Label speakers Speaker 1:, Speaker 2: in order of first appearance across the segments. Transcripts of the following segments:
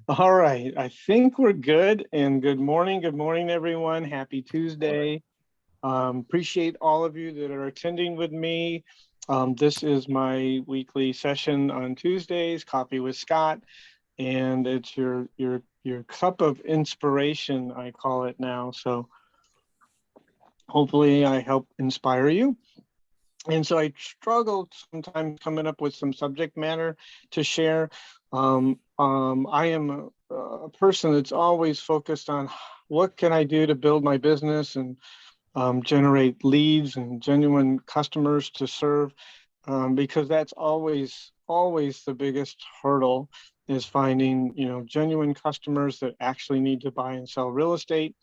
Speaker 1: All right, I think we're good. And good morning, everyone. Happy Tuesday. Appreciate all of you that are attending with me. This is my weekly session on Tuesdays, Coffee with Scott, and it's your cup of inspiration, I call it now. So hopefully I help inspire you. And so I struggled sometimes coming up with some subject matter to share. I am a person that's always focused on what can I do to build my business and generate leads and genuine customers to serve, because that's always the biggest hurdle is finding, genuine customers that actually need to buy and sell real estate.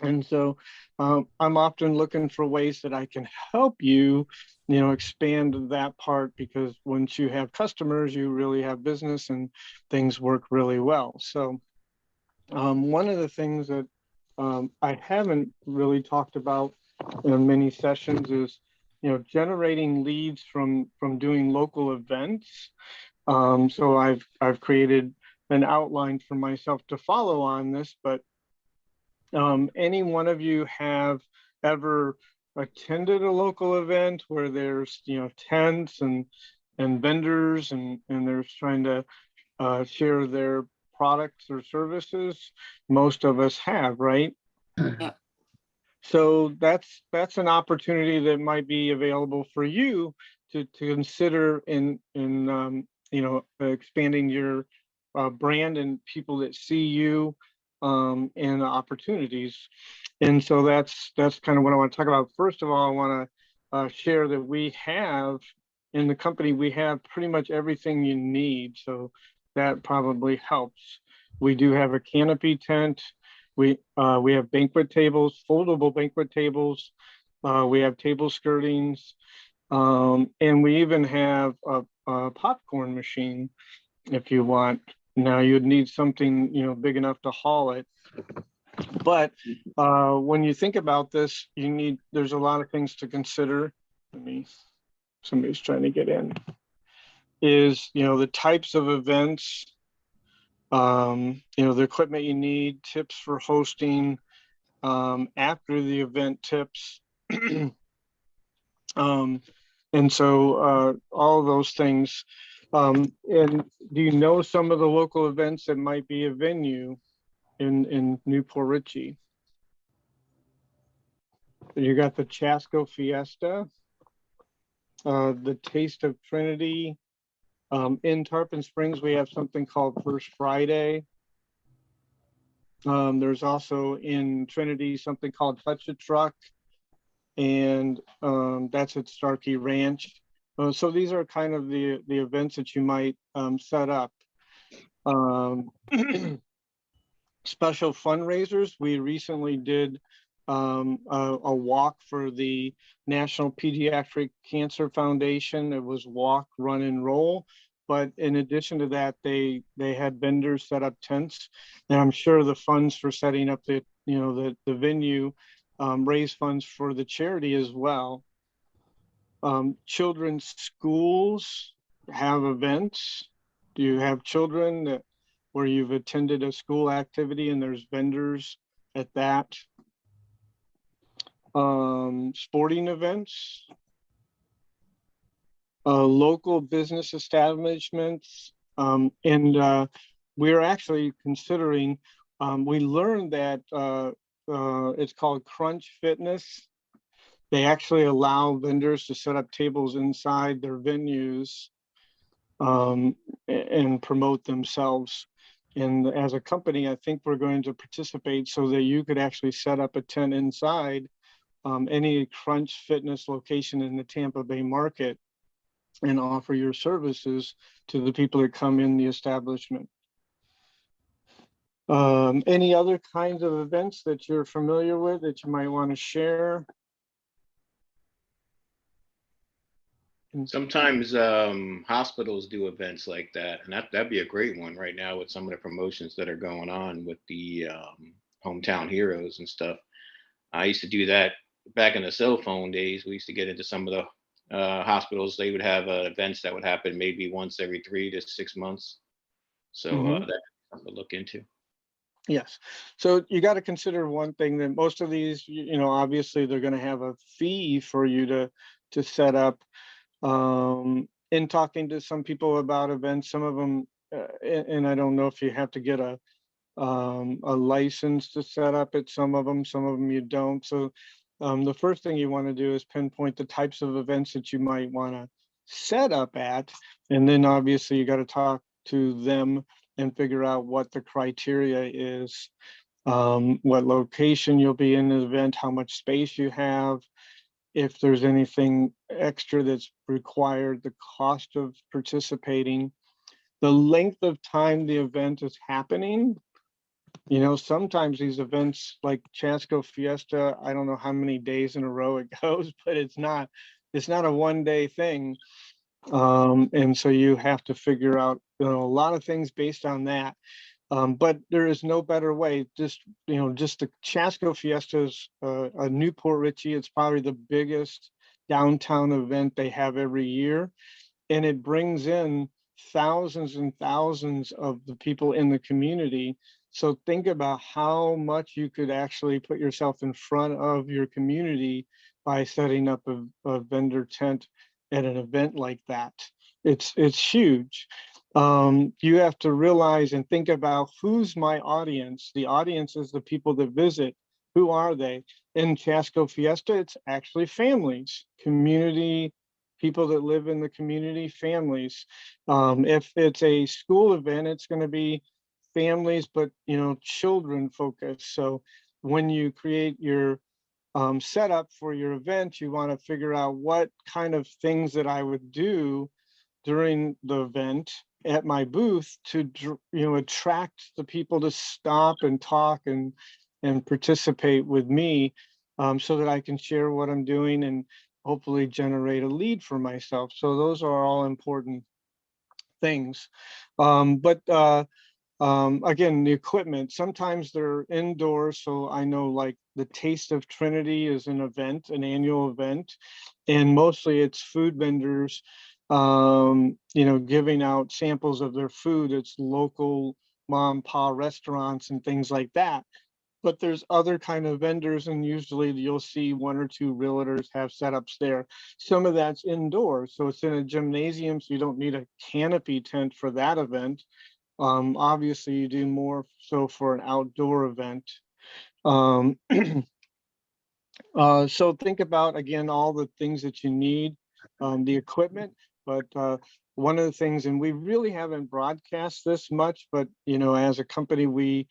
Speaker 1: And so I'm often looking for ways that I can help you, expand that part, because once you have customers, you really have business and things work really well. So one of the things that I haven't really talked about in many sessions is, generating leads from doing local events. So I've created an outline for myself to follow on this, but any one of you have ever attended a local event where there's, tents and vendors and they're trying to share their products or services? Most of us have, right?
Speaker 2: Yeah.
Speaker 1: So that's an opportunity that might be available for you to consider in expanding your brand and people that see you, and opportunities. And so that's kind of what I want to talk about. First of all, I want to share that we have in the company, we have pretty much everything you need. So that probably helps. We do have a canopy tent. We have banquet tables, foldable banquet tables. We have table skirtings, and we even have a popcorn machine if you want. Now you'd need something, big enough to haul it. But when you think about this, there's a lot of things to consider. Somebody's trying to get in. Is, the types of events, the equipment you need, tips for hosting, after the event tips. um, and so all of those things. And do you know some of the local events that might be a venue in New Port Richey? You got the Chasco Fiesta, the Taste of Trinity. In Tarpon Springs, we have something called First Friday. There's also in Trinity something called Touch a Truck, and that's at Starkey Ranch. So these are kind of the events that you might set up. Um, Special fundraisers. We recently did a walk for the National Pediatric Cancer Foundation. It was walk, run, and roll. But in addition to that, they had vendors set up tents, and I'm sure the funds for setting up the venue raise funds for the charity as well. Children's schools have events. Do you have children where you've attended a school activity and there's vendors at that? Sporting events, local business establishments, and we're actually considering. We learned that it's called Crunch Fitness. They actually allow vendors to set up tables inside their venues, and promote themselves. And as a company, I think we're going to participate so that you could actually set up a tent inside any Crunch Fitness location in the Tampa Bay market and offer your services to the people that come in the establishment. Any other kinds of events that you're familiar with that you might want to share?
Speaker 3: Sometimes hospitals do events like that, and that'd be a great one right now with some of the promotions that are going on with the hometown heroes and stuff. I used to do that back in the cell phone days. We used to get into some of the hospitals. They would have events that would happen maybe once every 3 to 6 months. So
Speaker 1: Mhm.
Speaker 3: that's to look into.
Speaker 1: Yes. So you got to consider one thing, that most of these, obviously they're going to have a fee for you to set up. In talking to some people about events, some of them, and I don't know if you have to get a license to set up at some of them you don't. So the first thing you want to do is pinpoint the types of events that you might want to set up at, and then obviously you got to talk to them and figure out what the criteria is, what location you'll be in the event, how much space you have, if there's anything extra that's required, the cost of participating, the length of time the event is happening. Sometimes these events like Chasco Fiesta, I don't know how many days in a row it goes, but it's not a 1-day thing. And so you have to figure out, a lot of things based on that. But there is no better way. Just the Chasco Fiesta is a New Port Richey. It's probably the biggest downtown event they have every year, and it brings in thousands and thousands of the people in the community. So think about how much you could actually put yourself in front of your community by setting up a vendor tent at an event like that. It's huge. You have to realize and think about, who's my audience? The audience is the people that visit. Who are they? In Chasco Fiesta, it's actually families, community, people that live in the community, families. If it's a school event, it's going to be families, but children focused. So when you create your setup for your event, you want to figure out what kind of things that I would do during the event at my booth to attract the people to stop and talk and participate with me, so that I can share what I'm doing and hopefully generate a lead for myself. So those are all important things. But again, the equipment, sometimes they're indoors. So I know, like, the Taste of Trinity is an event, an annual event, and mostly it's food vendors, giving out samples of their food. It's local mom and pop restaurants and things like that. But there's other kind of vendors, and usually you'll see one or two realtors have setups there. Some of that's indoors, so it's in a gymnasium, so you don't need a canopy tent for that event. Obviously, you do more so for an outdoor event. Um, so think about, again, all the things that you need, the equipment, but one of the things, and we really haven't broadcast this much, but as a company, we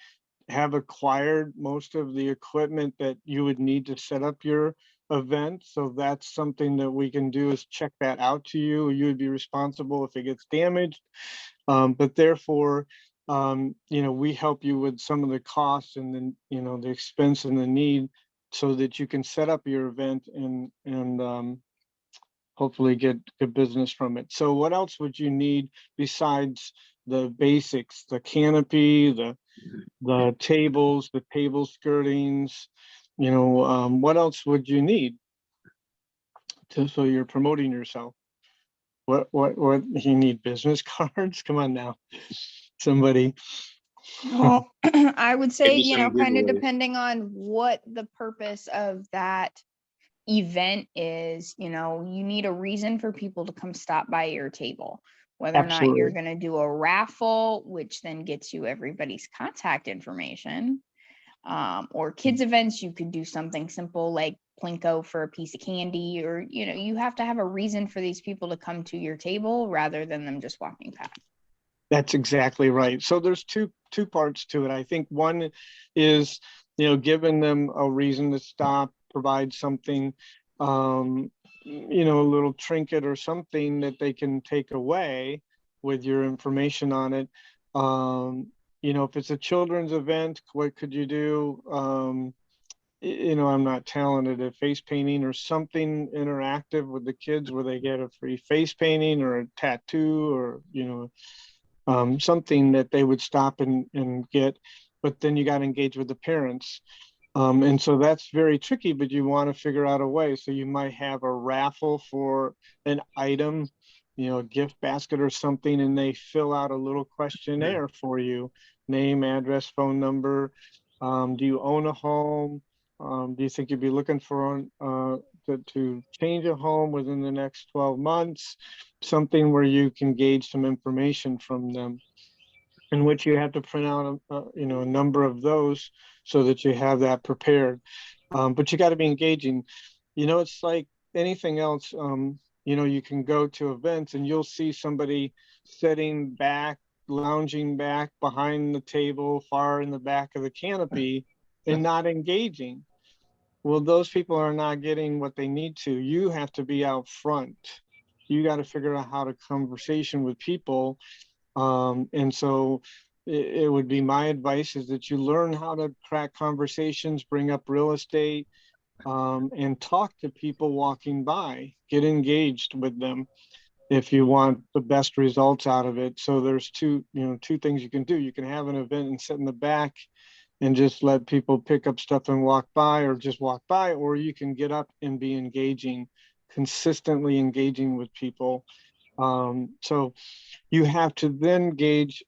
Speaker 1: have acquired most of the equipment that you would need to set up your event. So that's something that we can do, is check that out to you. You would be responsible if it gets damaged. But therefore, we help you with some of the costs and then, the expense and the need, so that you can set up your event and hopefully get good business from it. So what else would you need besides the basics, the canopy, the tables, the table skirtings, what else would you need so you're promoting yourself? What you need? Business cards? Come on now, somebody.
Speaker 2: Well, I would say,
Speaker 3: Maybe some
Speaker 2: kind of
Speaker 3: giveaways.
Speaker 2: depending on what the purpose of that event is, you need a reason for people to come stop by your table. Whether or not you're
Speaker 1: Absolutely.
Speaker 2: going to do a raffle, which then gets you everybody's contact information, or kids events, you could do something simple like Plinko for a piece of candy, or, you have to have a reason for these people to come to your table rather than them just walking past.
Speaker 1: That's exactly right. So there's two parts to it. I think one is, giving them a reason to stop, provide something, a little trinket or something that they can take away with your information on it. If it's a children's event, what could you do? I'm not talented at face painting, or something interactive with the kids where they get a free face painting or a tattoo, or, something that they would stop and get, but then you got to engage with the parents. And so that's very tricky, but you want to figure out a way. So you might have a raffle for an item, a gift basket or something, and they fill out a little questionnaire for you: name, address, phone number. Do you own a home? Do you think you'd be looking for to change a home within the next 12 months? Something where you can gauge some information from them, in which you have to print out a number of those so that you have that prepared. But you got to be engaging. It's like anything else. You can go to events and you'll see somebody sitting back, lounging back behind the table, far in the back of the canopy, and not engaging. Well, those people are not getting what they need to. You have to be out front. You got to figure out how to conversation with people. And so it would be my advice is that you learn how to crack conversations, bring up real estate, and talk to people walking by. Get engaged with them if you want the best results out of it. So there's two things you can do. You can have an event and sit in the back and just let people pick up stuff and walk by, or just walk by, or you can get up and be engaging, consistently engaging with people. So you have to then gauge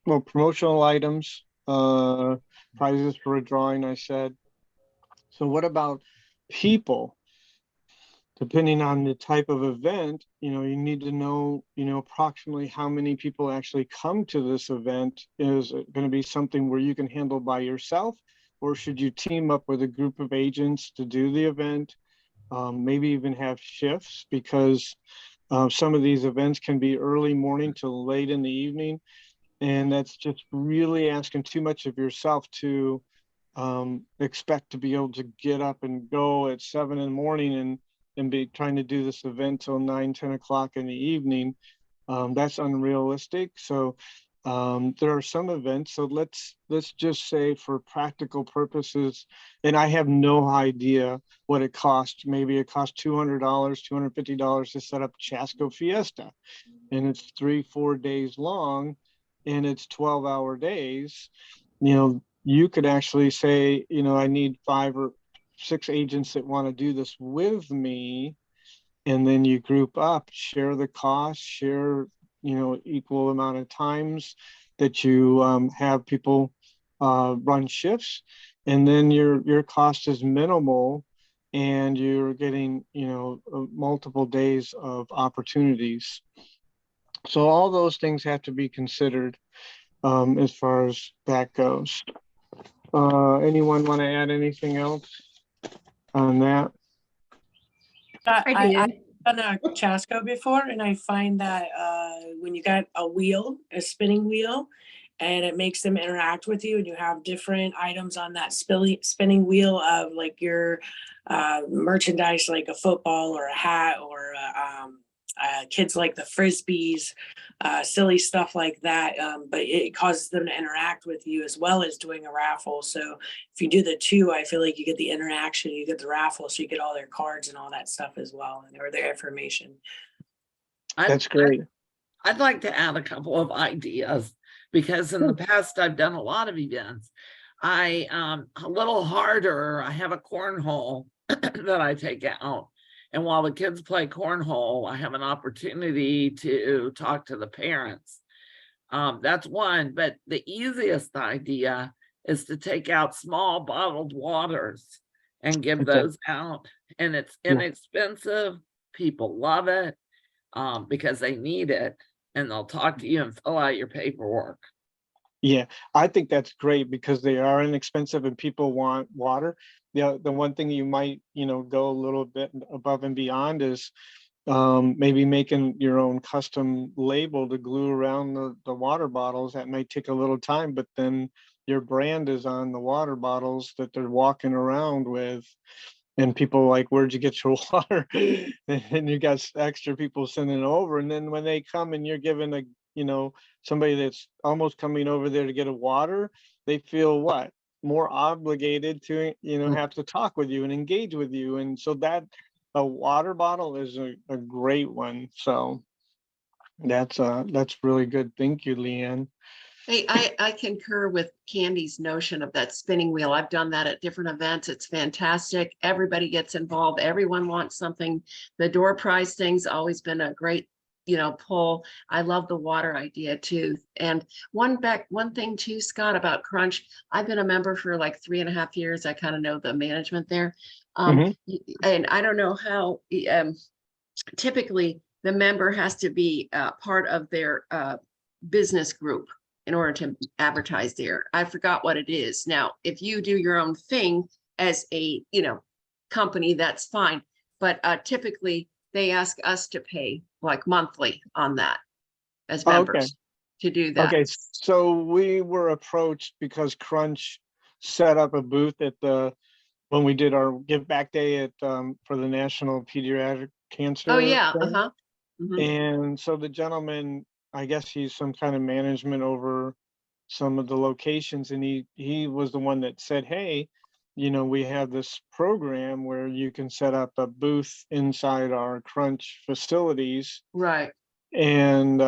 Speaker 1: promotional items, prizes for a drawing, I said. So what about people? Depending on the type of event, you need to know, approximately how many people actually come to this event. Is it going to be something where you can handle by yourself, or should you team up with a group of agents to do the event? Maybe even have shifts, because some of these events can be early morning to late in the evening. And that's just really asking too much of yourself to expect to be able to get up and go at 7 in the morning and be trying to do this event till 9-10 o'clock in the evening. That's unrealistic. So there are some events. So let's just say, for practical purposes, and I have no idea what it costs. Maybe it costs $200, $250 to set up Chasco Fiesta, and it's 3-4 days long, and it's 12-hour days. You could actually say, I need 5 or 6 agents that want to do this with me. And then you group up, share the cost, share, equal amount of times that you have people run shifts. And then your cost is minimal, and you're getting, multiple days of opportunities. So all those things have to be considered as far as that goes. Anyone want to add anything else on that?
Speaker 2: I
Speaker 4: I've done a Chasco before, and I find that when you got a spinning wheel, and it makes them interact with you, and you have different items on that spinning wheel of like your merchandise, like a football or a hat, or kids like the Frisbees, silly stuff like that. But it causes them to interact with you as well as doing a raffle. So if you do the two, I feel like you get the interaction, you get the raffle, so you get all their cards and all that stuff as well, or their information.
Speaker 1: That's great.
Speaker 5: I'd like to add a couple of ideas, because in the past I've done a lot of events. A little harder, I have a cornhole that I take out. And while the kids play cornhole, I have an opportunity to talk to the parents. That's one, but the easiest idea is to take out small bottled waters and give those out. And it's inexpensive. People love it because they need it, and they'll talk to you and fill out your paperwork.
Speaker 1: Yeah, I think that's great, because they are inexpensive and people want water. The one thing you might, go a little bit above and beyond is maybe making your own custom label to glue around the water bottles. That may take a little time, but then your brand is on the water bottles that they're walking around with. And people like, where'd you get your water? And you got extra people sending it over. And then when they come and you're giving somebody that's almost coming over there to get a water, they feel more obligated to, have to talk with you and engage with you. And so that a water bottle is a great one. So that's really good. Thank you, Leanne.
Speaker 6: Hey, I concur with Candy's notion of that spinning wheel. I've done that at different events. It's fantastic. Everybody gets involved. Everyone wants something. The door prize thing's always been a great, pull. I love the water idea too. And one thing too, Scott, about Crunch, I've been a member for like 3.5 years. I kind of know the management there.
Speaker 1: Mhm.
Speaker 6: And I don't know how, typically the member has to be part of their business group in order to advertise there. I forgot what it is. Now, if you do your own thing as a, company, that's fine. But typically they ask us to pay like monthly on that as
Speaker 1: Okay.
Speaker 6: members to do that.
Speaker 1: Okay, so we were approached because Crunch set up a booth at when we did our Give Back Day for the National Pediatric Cancer.
Speaker 6: Oh, yeah.
Speaker 1: Day.
Speaker 6: Uh-huh. Mhm.
Speaker 1: And so the gentleman, I guess he's some kind of management over some of the locations, and he was the one that said, hey, we have this program where you can set up a booth inside our Crunch facilities
Speaker 6: Right.
Speaker 1: and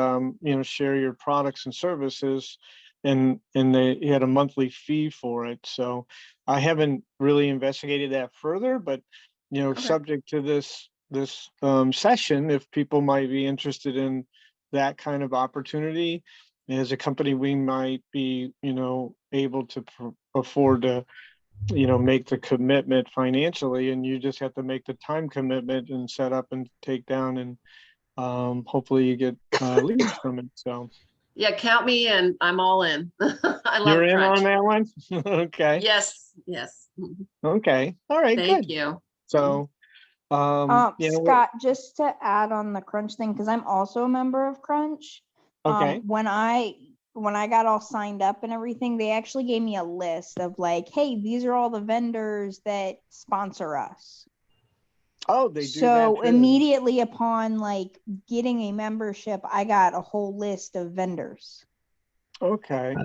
Speaker 1: share your products and services, and he had a monthly fee for it. So I haven't really investigated that further, but
Speaker 6: Okay.
Speaker 1: subject to this session, if people might be interested in that kind of opportunity, as a company we might be able to afford to make the commitment financially, and you just have to make the time commitment and set up and take down, and hopefully you get leads from it. So
Speaker 6: Yeah, count me in. I'm all in. I love
Speaker 1: you're in
Speaker 6: Crunch.
Speaker 1: on that one. Okay.
Speaker 6: Yes, yes. Mhm.
Speaker 1: Okay. All right.
Speaker 6: Thank
Speaker 1: Good.
Speaker 6: you.
Speaker 1: So,
Speaker 2: Scott, just to add on the Crunch thing, because I'm also a member of Crunch.
Speaker 1: Okay.
Speaker 2: When I got all signed up and everything, they actually gave me a list of like, hey, these are all the vendors that sponsor us.
Speaker 1: Oh, they do
Speaker 2: So
Speaker 1: that too.
Speaker 2: immediately upon like getting a membership, I got a whole list of vendors
Speaker 1: Okay.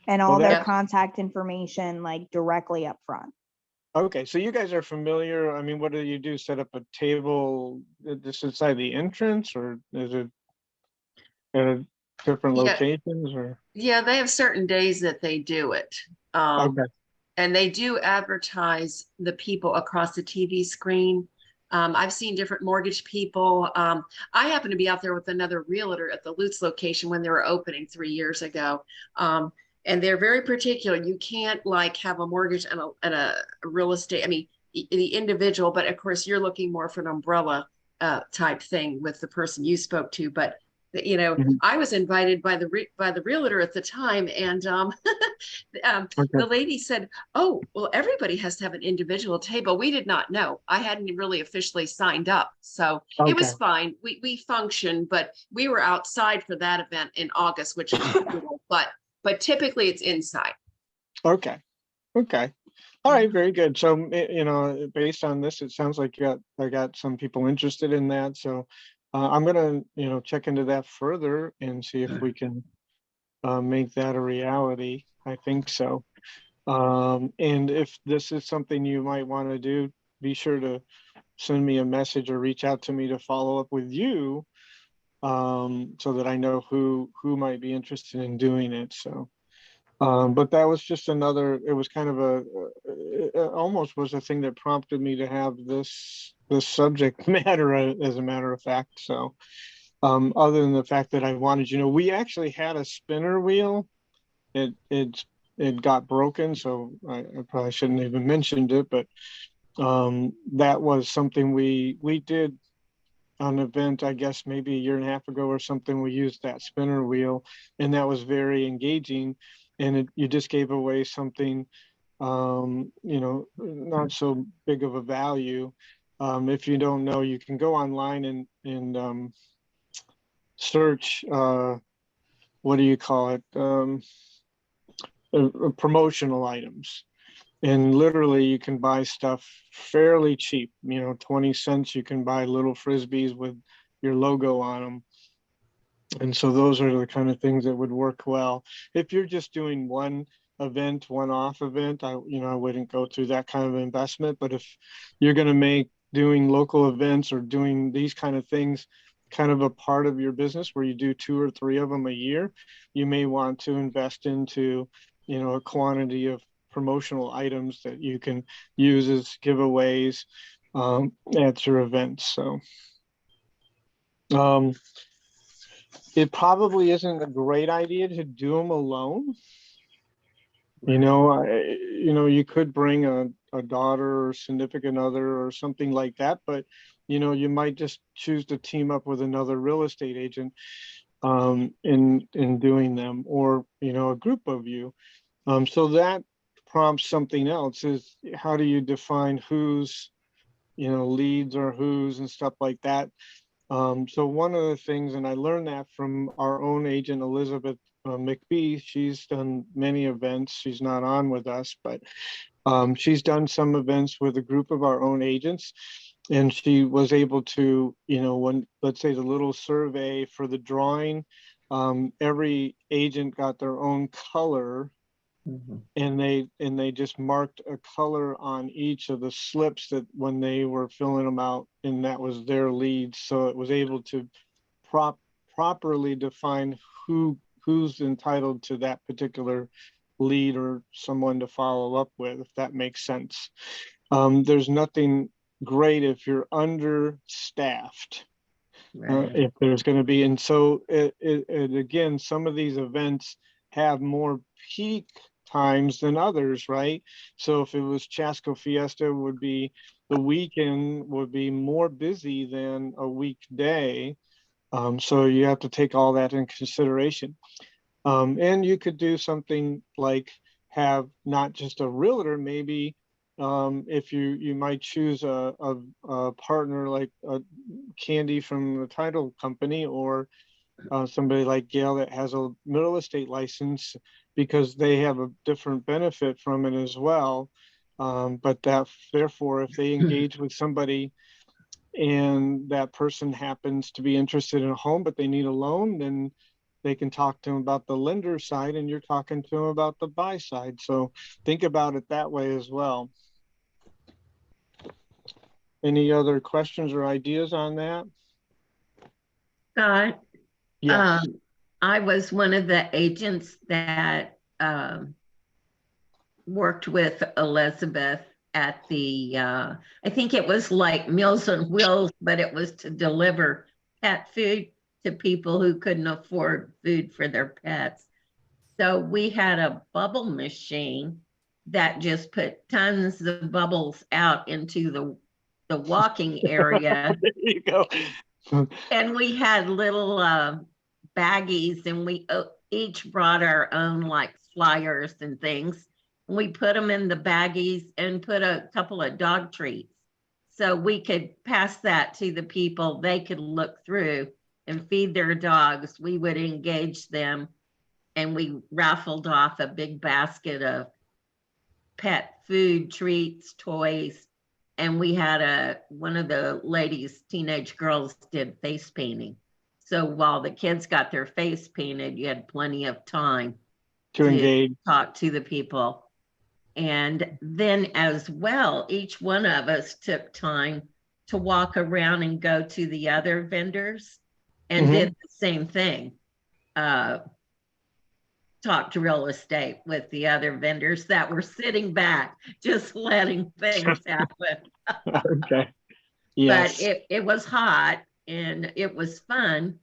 Speaker 2: and all
Speaker 1: Well,
Speaker 2: their
Speaker 6: that-
Speaker 2: contact information like directly up front.
Speaker 1: Okay. So you guys are familiar. I mean, what do you do? Set up a table just inside the entrance, or is it at different
Speaker 6: Yeah.
Speaker 1: locations, or?
Speaker 6: Yeah, they have certain days that they do it. Um,
Speaker 1: Okay.
Speaker 6: and they do advertise the people across the TV screen. I've seen different mortgage people. I happen to be out there with another realtor at the Lutz location when they were opening 3 years ago. And they're very particular. You can't like have a mortgage and a real estate. I mean, the individual, but of course you're looking more for an umbrella type thing with the person you spoke to. But
Speaker 1: Mhm.
Speaker 6: I was invited by the realtor at the time, and
Speaker 1: Okay.
Speaker 6: the lady said, "Oh, well, everybody has to have an individual table." We did not know. I hadn't really officially signed up, so it was
Speaker 1: Okay.
Speaker 6: fine. We functioned, but we were outside for that event in August, which is brutal, but typically it's inside.
Speaker 1: Okay. Okay. All right. Very good. So, based on this, it sounds like I got some people interested in that. So, I'm gonna, check into that further and see if we can make that a reality. I think so. And if this is something you might want to do, be sure to send me a message or reach out to me to follow up with you, so that I know who might be interested in doing it. So. But that was just it was kind of it almost was a thing that prompted me to have this subject matter, as a matter of fact. So, other than the fact that I wanted, we actually had a spinner wheel. It got broken, so I probably shouldn't even mentioned it, but that was something we did on an event, I guess maybe a year and a half ago or something. We used that spinner wheel, and that was very engaging. And you just gave away something, not so big of a value. If you don't know, you can go online and search, what do you call it? Promotional items. And literally you can buy stuff fairly cheap, 20 cents, you can buy little Frisbees with your logo on them. And so those are the kind of things that would work well. If you're just doing one event, one-off event, I wouldn't go through that kind of investment. But if you're going to make doing local events or doing these kind of things kind of a part of your business where you do 2 or 3 of them a year, you may want to invest into, you know, a quantity of promotional items that you can use as giveaways at your events. So it probably isn't a great idea to do them alone. You know, you could bring a daughter or significant other or something like that, but you know, you might just choose to team up with another real estate agent in doing them, or you know, a group of you. So that prompts something else: is how do you define who's, you know, leads or who's and stuff like that. So one of the things, and I learned that from our own agent, Elizabeth McBee. She's done many events. She's not on with us, but she's done some events with a group of our own agents. And she was able to, you know, when, let's say, the little survey for the drawing, every agent got their own color, and they just marked a color on each of the slips that when they were filling them out, and that was their lead. So it was able to properly define who's entitled to that particular lead or someone to follow up with, if that makes sense. There's nothing great if you're understaffed. If there's going to be, and so it again, some of these events have more peak times than others, right? So if it was Chasco Fiesta, would be the weekend would be more busy than a weekday. So you have to take all that in consideration. And you could do something like have not just a realtor, maybe if you might choose a partner like Candy from the title company, or somebody like Gail that has a real estate license, because they have a different benefit from it as well. But that, therefore, if they engage with somebody and that person happens to be interested in a home, but they need a loan, then they can talk to them about the lender side, and you're talking to them about the buy side. So think about it that way as well. Any other questions or ideas on that?
Speaker 7: Scott,
Speaker 1: Yes.
Speaker 7: I was one of the agents that worked with Elizabeth at the, I think it was like Meals on Wheels, but it was to deliver pet food to people who couldn't afford food for their pets. So we had a bubble machine that just put tons of bubbles out into the walking area.
Speaker 1: There you go.
Speaker 7: And we had little baggies, and we each brought our own like flyers and things. We put them in the baggies and put a couple of dog treats. So we could pass that to the people. They could look through and feed their dogs. We would engage them, and we raffled off a big basket of pet food, treats, toys. And we had one of the ladies, teenage girls, did face painting. So while the kids got their face painted, you had plenty of time
Speaker 1: to engage,
Speaker 7: talk to the people. And then as well, each one of us took time to walk around and go to the other vendors and did the same thing. Talk to real estate with the other vendors that were sitting back, just letting things happen.
Speaker 1: Okay. Yes.
Speaker 7: But it was hot and it was fun,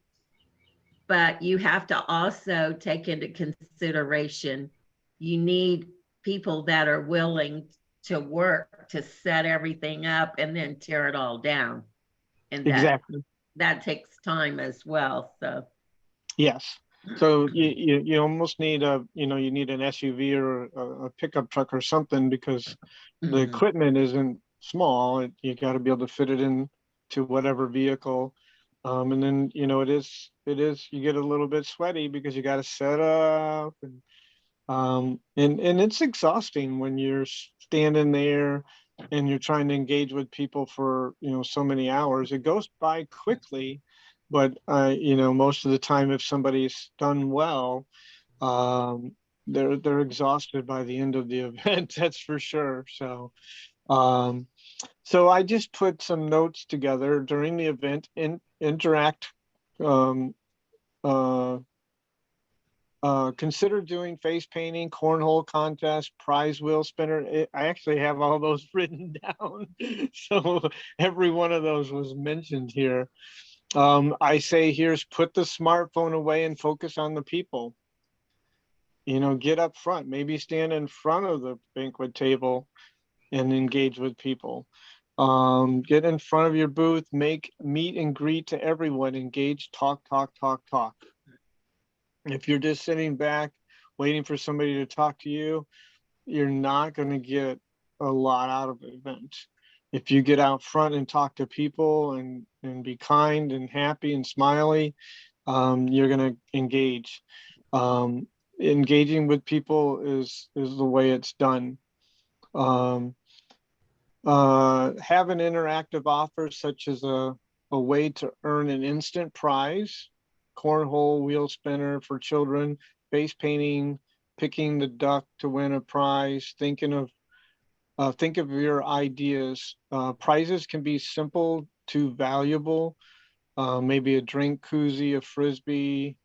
Speaker 7: but you have to also take into consideration, you need people that are willing to work to set everything up and then tear it all down. And
Speaker 1: exactly.
Speaker 7: That takes time as well. So
Speaker 1: yes. So you almost need you need an SUV or a pickup truck or something, because the equipment isn't small. You got to be able to fit it in to whatever vehicle. And then, it is, you get a little bit sweaty because you got to set up, and it's exhausting when you're standing there and you're trying to engage with people for, so many hours. It goes by quickly. But, most of the time, if somebody's done well, they're exhausted by the end of the event. That's for sure. So, so I just put some notes together during the event. Interact um, uh, consider doing face painting, cornhole contest, prize wheel spinner. I actually have all those written down. So every one of those was mentioned here. I say here's put the smartphone away and focus on the people. Get up front, maybe stand in front of the banquet table and engage with people. Get in front of your booth, make meet and greet to everyone, engage, talk, talk, talk, talk. If you're just sitting back waiting for somebody to talk to you, you're not going to get a lot out of the event. If you get out front and talk to people and be kind and happy and smiley, you're going to engage. Engaging with people is the way it's done. Have an interactive offer such as a way to earn an instant prize, cornhole, wheel spinner for children, face painting, picking the duck to win a prize, think of your ideas. Prizes can be simple to valuable, maybe a drink koozie, a Frisbee,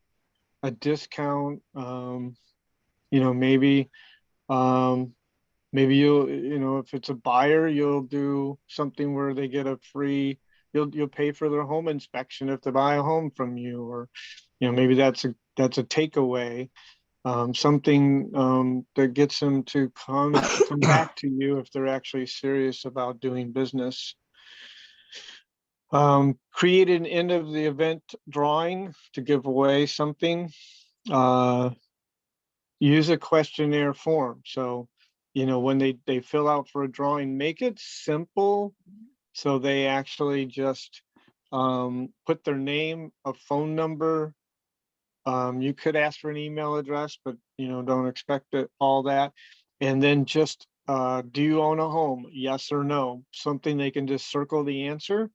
Speaker 1: a discount, maybe maybe if it's a buyer, you'll do something where they get a free, you'll pay for their home inspection if they buy a home from you, or maybe that's a takeaway, something that gets them to come back to you if they're actually serious about doing business. Create an end of the event drawing to give away something. Use a questionnaire form. So, when they fill out for a drawing, make it simple. So they actually just put their name, a phone number. You could ask for an email address, but don't expect it, all that. And then just, do you own a home? Yes or no? Something they can just circle the answer.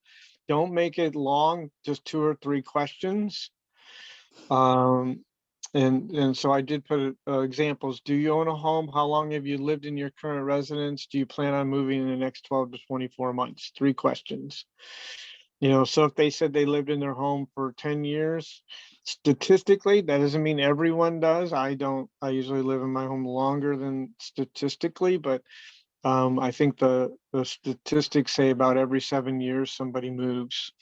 Speaker 1: Don't make it long, just 2 or 3 questions. And so I did put examples. Do you own a home? How long have you lived in your current residence? Do you plan on moving in the next 12 to 24 months? 3 questions. So if they said they lived in their home for 10 years, statistically, that doesn't mean everyone does. I don't. I usually live in my home longer than statistically, but I think the statistics say about every 7 years somebody moves.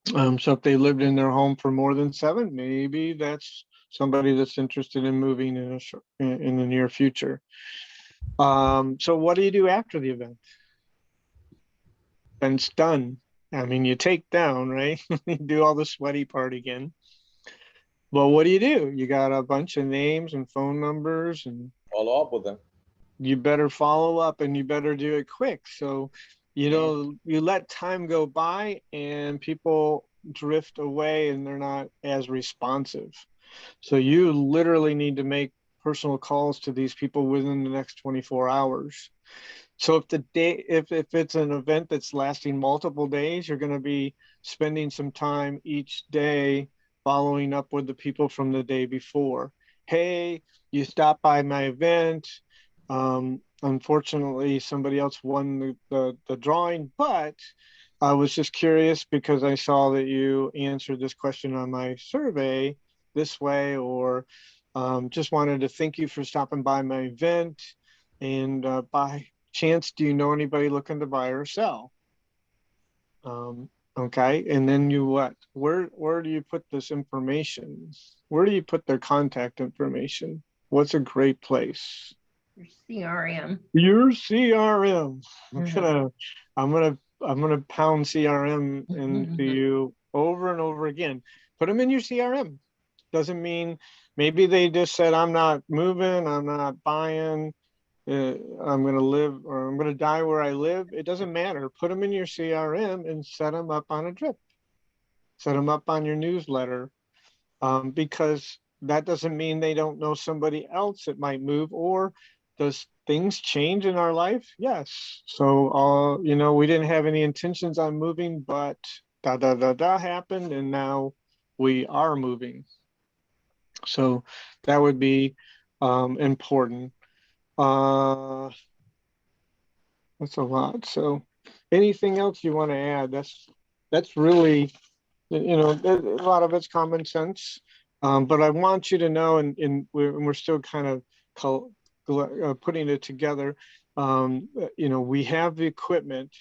Speaker 1: So if they lived in their home for more than 7, maybe that's somebody that's interested in moving in the near future. So what do you do after the event? Then it's done. I mean, you take down, right? You do all the sweaty part again. Well, what do? You got a bunch of names and phone numbers, and
Speaker 8: Follow up with them.
Speaker 1: you better follow up, and you better do it quick. So, you let time go by and people drift away and they're not as responsive. So you literally need to make personal calls to these people within the next 24 hours. So if it's an event that's lasting multiple days, you're going to be spending some time each day following up with the people from the day before. Hey, you stopped by my event. Unfortunately, somebody else won the drawing, but I was just curious because I saw that you answered this question on my survey this way, or just wanted to thank you for stopping by my event. And by chance, do you know anybody looking to buy or sell? Okay, and then you what? Where do you put this information? Where do you put their contact information? What's a great place?
Speaker 7: Your CRM.
Speaker 1: Your CRM.
Speaker 7: Mhm.
Speaker 1: I'm gonna pound CRM into you over and over again. Put them in your CRM. Doesn't mean, maybe they just said, I'm not moving, I'm not buying, I'm going to live, or I'm going to die where I live. It doesn't matter. Put them in your CRM and set them up on a drip. Set them up on your newsletter, because that doesn't mean they don't know somebody else that might move. Or does things change in our life? Yes. So, we didn't have any intentions on moving, but da happened, and now we are moving. So that would be important. That's a lot. So anything else you want to add? That's really you know, a lot of it's common sense. But I want you to know, and we're still kind of putting it together. You know, we have the equipment.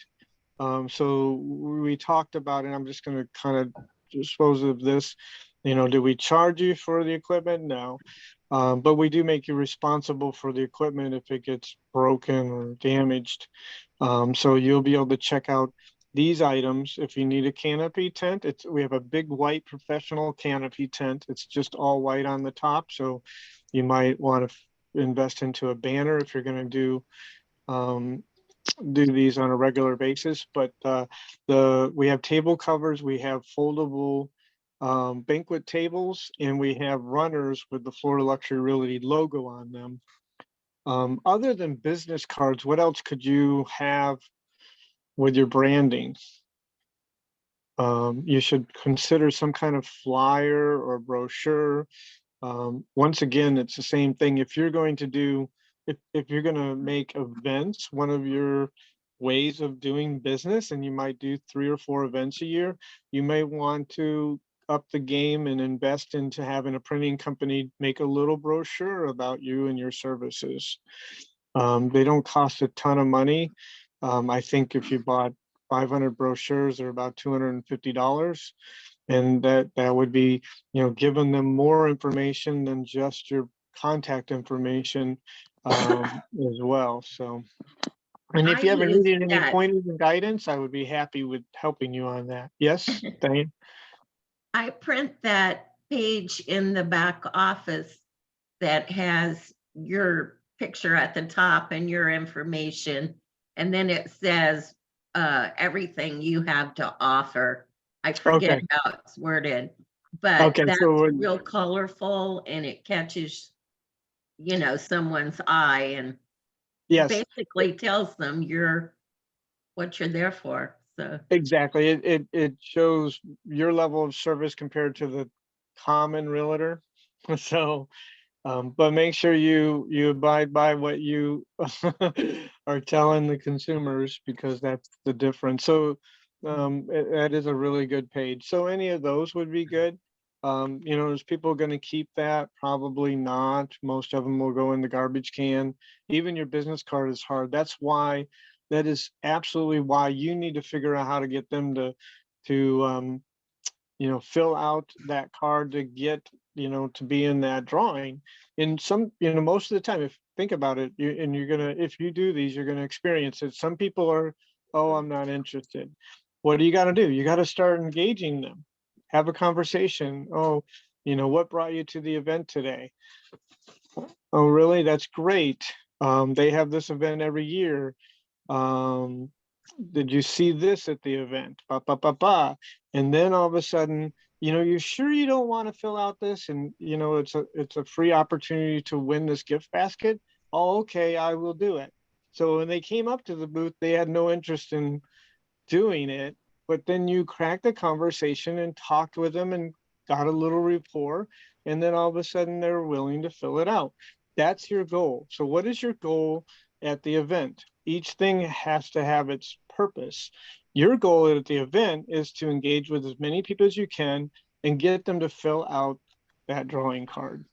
Speaker 1: So we talked about it. I'm just going to kind of dispose of this. You know, do we charge you for the equipment? No. But we do make you responsible for the equipment if it gets broken or damaged. So you'll be able to check out these items. If you need a canopy tent, we have a big white professional canopy tent. It's just all white on the top. So you might want to invest into a banner if you're going to do these on a regular basis. But we have table covers, we have foldable banquet tables, and we have runners with the Florida Luxury Realty logo on them. Other than business cards, what else could you have with your branding? You should consider some kind of flyer or brochure. Once again, it's the same thing. If you're going to do, if you're going to make events one of your ways of doing business, and you might do 3 or 4 events a year, you may want to up the game and invest into having a printing company make a little brochure about you and your services. They don't cost a ton of money. I think if you bought 500 brochures, they're about $250. And that would be, you know, giving them more information than just your contact information as well. So, and if
Speaker 7: I
Speaker 1: you ever
Speaker 7: use
Speaker 1: needed any
Speaker 7: that.
Speaker 1: pointers and guidance, I would be happy with helping you on that. Yes, Diane?
Speaker 7: I print that page in the back office that has your picture at the top and your information. And then it says everything you have to offer. I forget
Speaker 1: Okay.
Speaker 7: how it's worded, but
Speaker 1: Okay,
Speaker 7: that's
Speaker 1: so
Speaker 7: real colorful and it catches, you know, someone's eye and
Speaker 1: yes,
Speaker 7: basically tells them what you're there for. So
Speaker 1: exactly. It shows your level of service compared to the common realtor. So, but make sure you abide by what you are telling the consumers, because that's the difference. So that is a really good page. So any of those would be good. You know, is people going to keep that? Probably not. Most of them will go in the garbage can. Even your business card is hard. That is absolutely why you need to figure out how to get them to you know, fill out that card to get, you know, to be in that drawing. And some, you know, most of the time, if think about it, if you do these, you're gonna experience it. Some people are, oh, I'm not interested. What do you gotta do? You gotta start engaging them. Have a conversation. Oh, you know, what brought you to the event today? Oh, really? That's great. They have this event every year. Did you see this at the event? Ba, ba, ba, ba. And then all of a sudden, you know, you're sure you don't want to fill out this, and you know, it's a free opportunity to win this gift basket. Oh, okay, I will do it. So when they came up to the booth, they had no interest in doing it, but then you cracked the conversation and talked with them and got a little rapport, and then all of a sudden they're willing to fill it out. That's your goal. So what is your goal at the event? Each thing has to have its purpose. Your goal at the event is to engage with as many people as you can and get them to fill out that drawing card.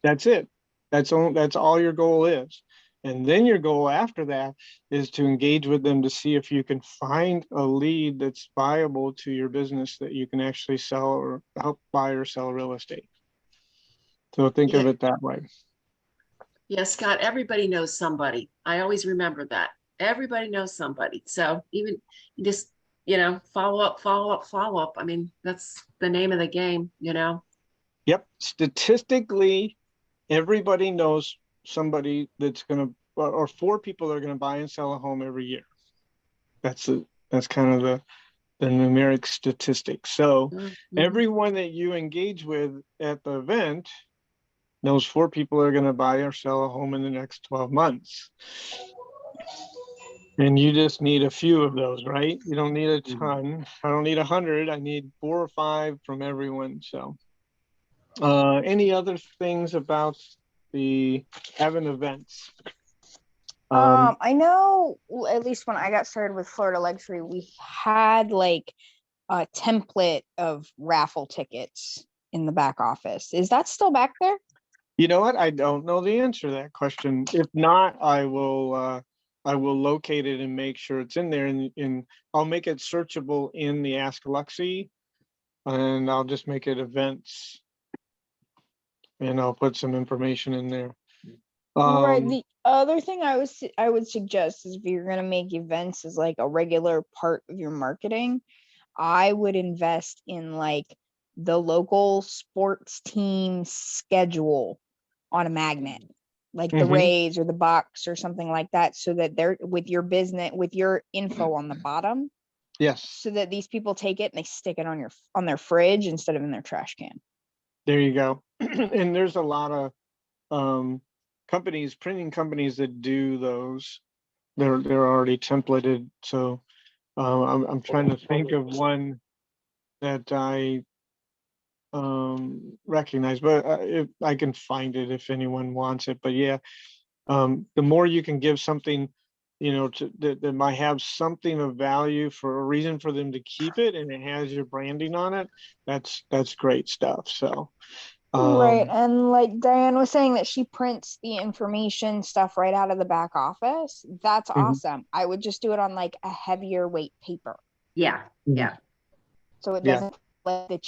Speaker 1: That's it. That's all your goal is. And then your goal after that is to engage with them to see if you can find a lead that's viable to your business that you can actually sell or help buy or sell real estate. So think of it that way.
Speaker 6: Yeah, Scott, everybody knows somebody. I always remember that. Everybody knows somebody. So even you just, you know, follow up, follow up, follow up. I mean, that's the name of the game, you know?
Speaker 1: Yep. Statistically, everybody knows somebody that's going to, or 4 people that are going to buy and sell a home every year. That's kind of the numeric statistic. So everyone that you engage with at the event knows 4 people are going to buy or sell a home in the next 12 months. And you just need a few of those, right? You don't need a ton. I don't need 100. I need 4 or 5 from everyone. So any other things about the having events?
Speaker 2: I know at least when I got started with Florida Luxury, we had like a template of raffle tickets in the back office. Is that still back there?
Speaker 1: You know what? I don't know the answer to that question. If not, I will locate it and make sure it's in there, and I'll make it searchable in the Ask Luxie, and I'll just make it events, and I'll put some information in there.
Speaker 2: Right. The other thing I would suggest is if you're gonna make events as like a regular part of your marketing, I would invest in like the local sports team schedule on a magnet, like the
Speaker 1: Mhm.
Speaker 2: Rays or the Bucks or something like that, so that they're with your business, with your info on the bottom,
Speaker 1: Yes,
Speaker 2: so that these people take it and they stick it on their fridge instead of in their trash can.
Speaker 1: there you go. And there's a lot of printing companies that do those. They're already templated. So I'm trying to think of one that I recognize, but if I can find it if anyone wants it. But yeah, the more you can give something, that might have something of value for a reason for them to keep it, and it has your branding on it, that's great stuff. So
Speaker 2: Right. And like Diane was saying that she prints the information stuff right out of the back office. That's
Speaker 1: Mhm.
Speaker 2: awesome. I would just do it on like a heavier weight paper.
Speaker 7: Yeah,
Speaker 1: Mhm.
Speaker 7: yeah.
Speaker 2: So it
Speaker 1: Yeah.
Speaker 2: doesn't let the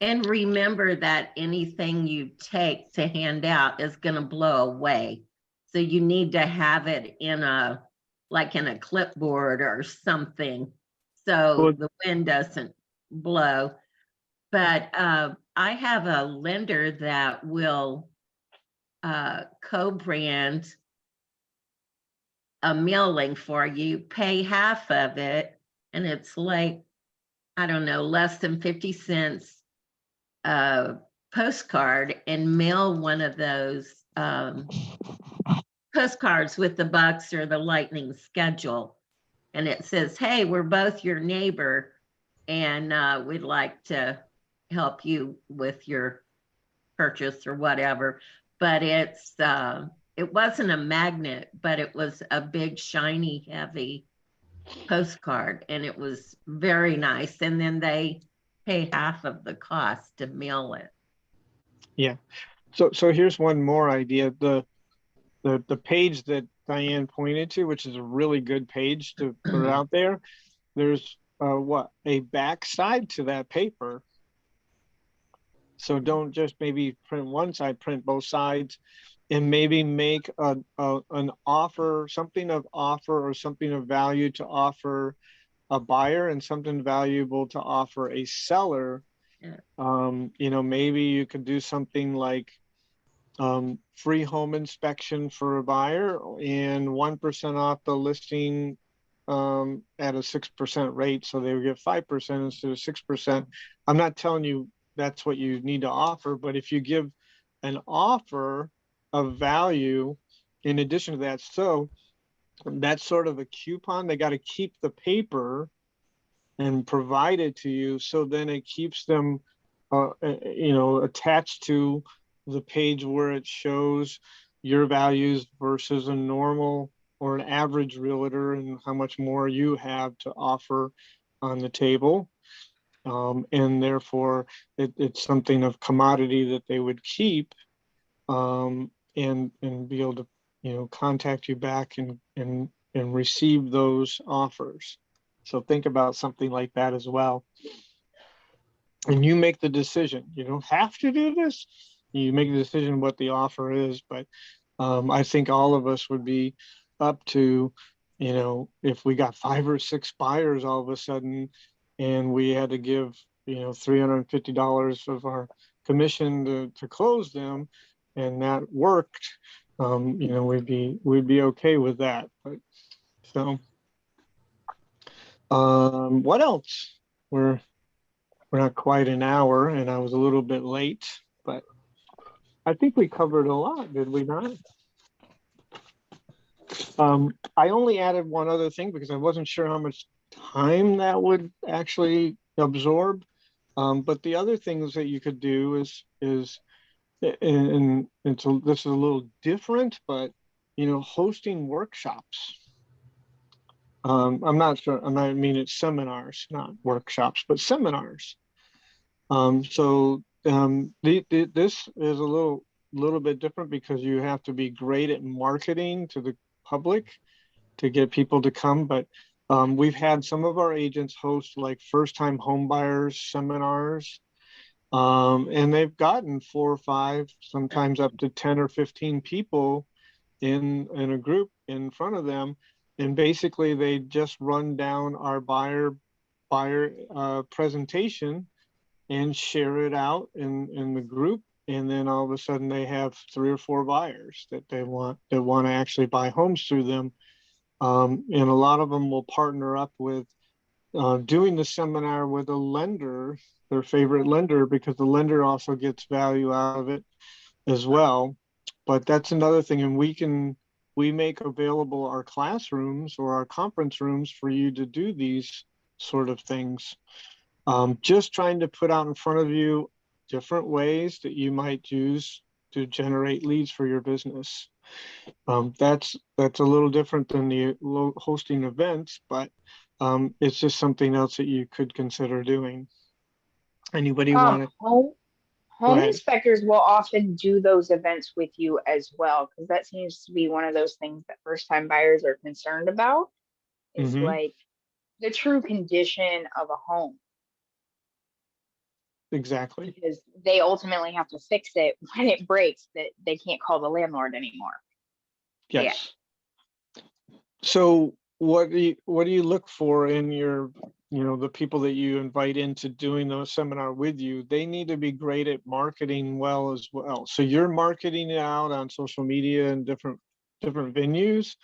Speaker 7: And remember that anything you take to hand out is going to blow away. So you need to have it in a clipboard or something so
Speaker 1: Well,
Speaker 7: the wind doesn't blow. But I have a lender that will co-brand a mailing for you, pay half of it, and it's like, I don't know, less than 50 cents postcard, and mail one of those postcards with the Bucks or the Lightning schedule. And it says, hey, we're both your neighbor, and we'd like to help you with your purchase or whatever. But it wasn't a magnet, but it was a big, shiny, heavy postcard, and it was very nice. And then they pay half of the cost to mail it.
Speaker 1: yeah. So here's one more idea. The page that Diane pointed to, which is a really good page to put out there. There's a backside to that paper. So don't just maybe print one side, print both sides, and maybe make an offer, something of offer or something of value to offer a buyer and something valuable to offer a seller.
Speaker 7: Yeah.
Speaker 1: Maybe you could do something like free home inspection for a buyer and 1% off the listing at a 6% rate. So they would get 5% instead of 6%. I'm not telling you that's what you need to offer, but if you give an offer of value in addition to that, so that's sort of a coupon. They got to keep the paper and provide it to you. So then it keeps them, attached to the page where it shows your values versus a normal or an average realtor and how much more you have to offer on the table. And therefore it's something of commodity that they would keep, and be able to, contact you back and receive those offers. So think about something like that as well. And you make the decision. You don't have to do this. You make the decision what the offer is, but I think all of us would be up to, if we got 5 or 6 buyers all of a sudden, and we had to give, $350 of our commission to close them, and that worked, we'd be okay with that. But so, what else? We're not quite an hour, and I was a little bit late, but I think we covered a lot, did we not? I only added one other thing because I wasn't sure how much time that would actually absorb. But the other things that you could do is this is a little different, but hosting workshops. I'm not sure, I mean, it's seminars, not workshops, but seminars. This is a little bit different because you have to be great at marketing to the public to get people to come. But we've had some of our agents host like first-time home buyers seminars, and they've gotten 4 or 5, sometimes up to 10 or 15 people in a group in front of them, and basically they just run down our buyer presentation and share it out in the group, and then all of a sudden they have 3 or 4 buyers that want to actually buy homes through them. And a lot of them will partner up with doing the seminar with a lender, their favorite lender, because the lender also gets value out of it as well. But that's another thing, and we make available our classrooms or our conference rooms for you to do these sort of things. Just trying to put out in front of you different ways that you might use to generate leads for your business. That's a little different than the hosting events, but it's just something else that you could consider doing. Anybody want to?
Speaker 2: Home
Speaker 1: ahead.
Speaker 2: inspectors will often do those events with you as well, because that seems to be one of those things that first time buyers are concerned about, is like the true condition of a home.
Speaker 1: Exactly.
Speaker 2: Because they ultimately have to fix it when it breaks, that they can't call the landlord anymore.
Speaker 1: Yes. Yeah. So what do you look for in your, the people that you invite into doing the seminar with you? They need to be great at marketing well as well. So you're marketing it out on social media and different venues.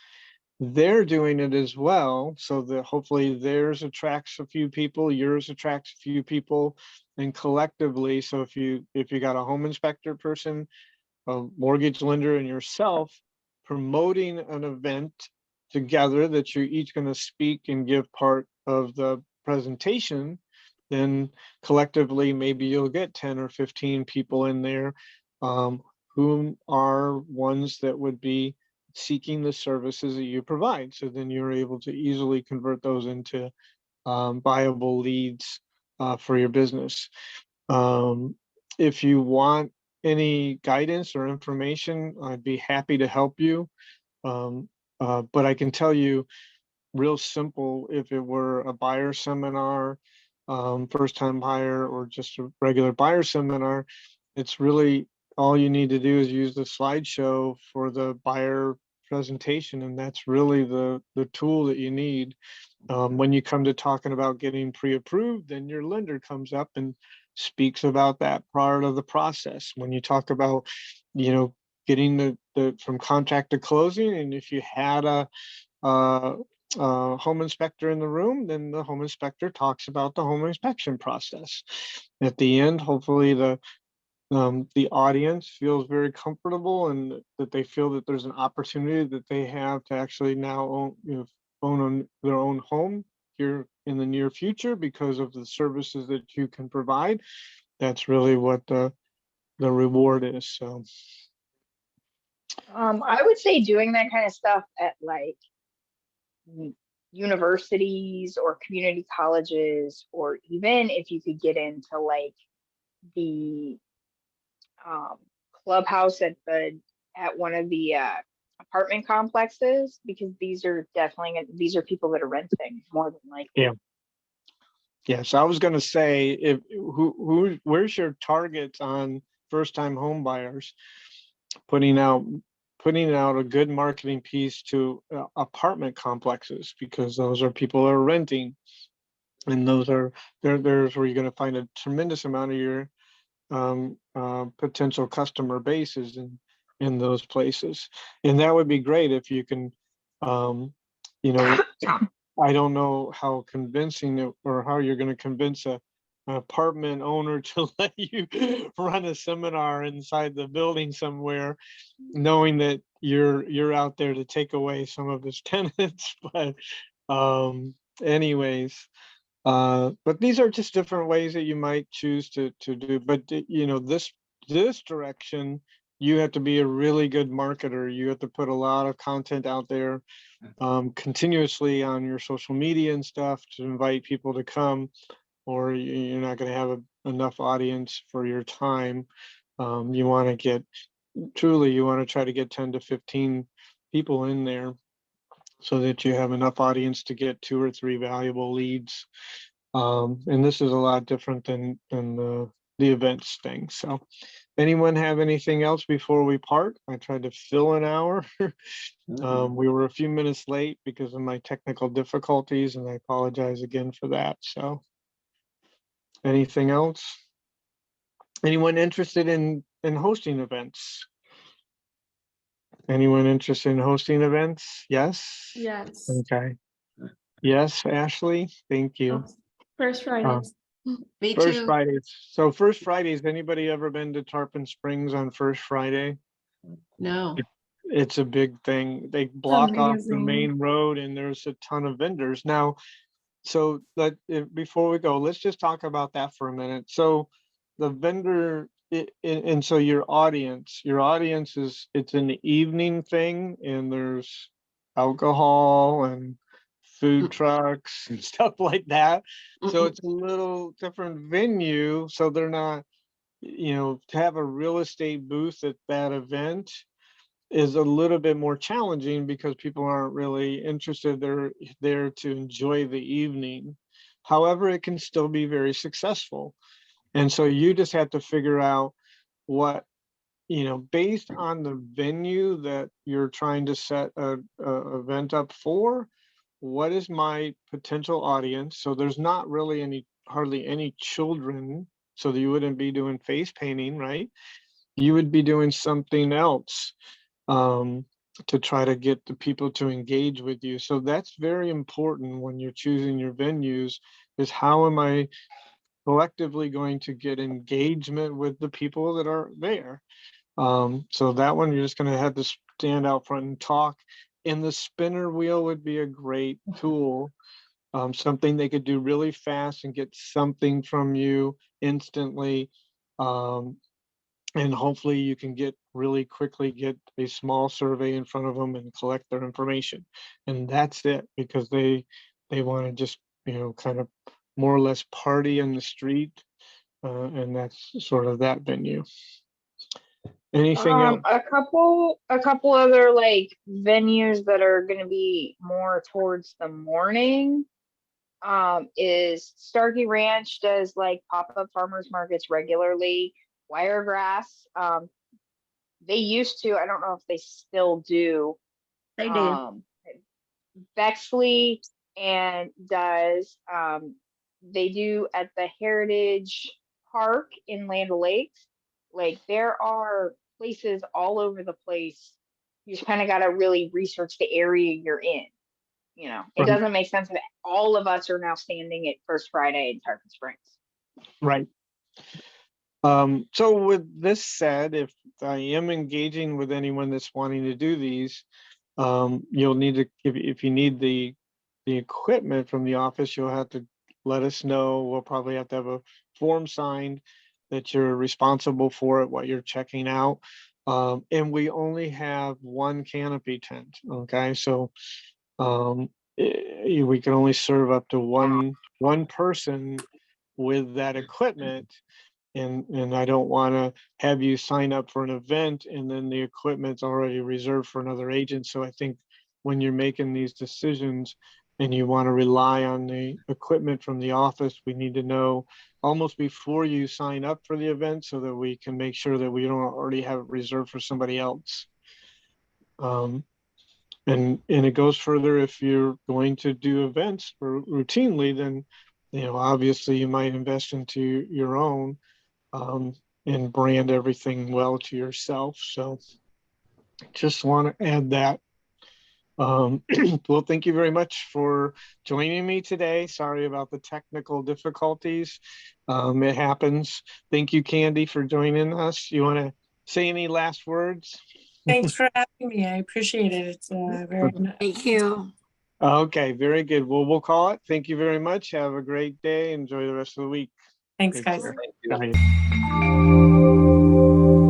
Speaker 1: They're doing it as well, so that hopefully theirs attracts a few people, yours attracts a few people, and collectively. So if you got a home inspector person, a mortgage lender, and yourself promoting an event together that you're each going to speak and give part of the presentation, then collectively maybe you'll get 10 or 15 people in there who are ones that would be seeking the services that you provide. So then you're able to easily convert those into viable leads for your business. If you want any guidance or information, I'd be happy to help you. But I can tell you real simple, if it were a buyer seminar, first time buyer, or just a regular buyer seminar, it's really all you need to do is use the slideshow for the buyer presentation, and that's really the tool that you need. When you come to talking about getting pre-approved, then your lender comes up and speaks about that part of the process. When you talk about, getting the from contract to closing, and if you had a home inspector in the room, then the home inspector talks about the home inspection process. At the end, hopefully the audience feels very comfortable, and that they feel that there's an opportunity that they have to actually now own their own home here in the near future because of the services that you can provide. That's really what the reward is. So
Speaker 2: I would say doing that kind of stuff at like universities or community colleges, or even if you could get into like the clubhouse at one of the apartment complexes, because these are people that are renting more than likely.
Speaker 1: yeah. Yes, I was going to say, where's your targets on first-time home buyers? Putting out a good marketing piece to apartment complexes, because those are people that are renting, and there's where you're going to find a tremendous amount of your potential customer bases in those places. And that would be great if you can, I don't know how convincing or how you're going to convince an apartment owner to let you run a seminar inside the building somewhere, knowing that you're out there to take away some of his tenants. But anyways, but these are just different ways that you might choose to do. But this direction you have to be a really good marketer. You have to put a lot of content out there continuously on your social media and stuff to invite people to come, or you're not going to have enough audience for your time. You want to get, truly, you want to try to get 10 to 15 people in there so that you have enough audience to get 2 or 3 valuable leads. And this is a lot different than the events thing. So anyone have anything else before we part? I tried to fill an hour. We were a few minutes late because of my technical difficulties, and I apologize again for that. So anything else? Anyone interested in hosting events? Anyone interested in hosting events? Yes?
Speaker 8: Yes.
Speaker 1: Okay. Yes, Ashley, thank you.
Speaker 8: First Fridays.
Speaker 6: Me
Speaker 1: First
Speaker 6: too.
Speaker 1: Fridays. So First Fridays, anybody ever been to Tarpon Springs on First Friday?
Speaker 6: No.
Speaker 1: It's a big thing. They block off the
Speaker 8: amazing.
Speaker 1: main road and there's a ton of vendors. Now, so before we go, let's just talk about that for a minute. So the vendor, and so your audience is, it's an evening thing, and there's alcohol and food trucks and stuff like that. So it's a little different venue. So they're not, to have a real estate booth at that event is a little bit more challenging because people aren't really interested. They're there to enjoy the evening. However, it can still be very successful. And so you just have to figure out what, based on the venue that you're trying to set a event up for, what is my potential audience? So there's not really hardly any children, so that you wouldn't be doing face painting, right? You would be doing something else to try to get the people to engage with you. So that's very important when you're choosing your venues, is how am I collectively going to get engagement with the people that are there? So that one, you're just going to have to stand out front and talk. And the spinner wheel would be a great tool, something they could do really fast and get something from you instantly. And hopefully you can really quickly get a small survey in front of them and collect their information. And that's it, because they want to just, kind of more or less party in the street. And that's sort of that venue. Anything else?
Speaker 2: A couple other like venues that are going to be more towards the morning. Is Starkey Ranch does like pop-up farmers markets regularly. Wiregrass, they used to, I don't know if they still do.
Speaker 7: They do.
Speaker 2: Bexley and does, they do at the Heritage Park in Land O'Lakes. Like there are places all over the place. You just kind of got to really research the area you're in. It
Speaker 1: Right.
Speaker 2: doesn't make sense that all of us are now standing at First Friday in Tarpon Springs.
Speaker 1: Right. So with this said, if I am engaging with anyone that's wanting to do these, you'll need to, if you need the equipment from the office, you'll have to let us know. We'll probably have to have a form signed that you're responsible for it, what you're checking out. And we only have one canopy tent. Okay, so we can only serve up to one person with that equipment. And I don't want to have you sign up for an event and then the equipment's already reserved for another agent. So I think when you're making these decisions and you want to rely on the equipment from the office, we need to know almost before you sign up for the event so that we can make sure that we don't already have it reserved for somebody else. And it goes further. If you're going to do events routinely, then obviously you might invest into your own and brand everything well to yourself. So just want to add that. Well, thank you very much for joining me today. Sorry about the technical difficulties. It happens. Thank you, Candy, for joining us. You want to say any last words?
Speaker 4: Thanks for having me. I appreciate it. It's very nice.
Speaker 7: Thank you.
Speaker 1: Okay, very good. Well, we'll call it. Thank you very much. Have a great day. Enjoy the rest of the week.
Speaker 4: Thanks,
Speaker 1: Take
Speaker 4: guys.
Speaker 1: care.
Speaker 3: Thank you.
Speaker 1: Bye.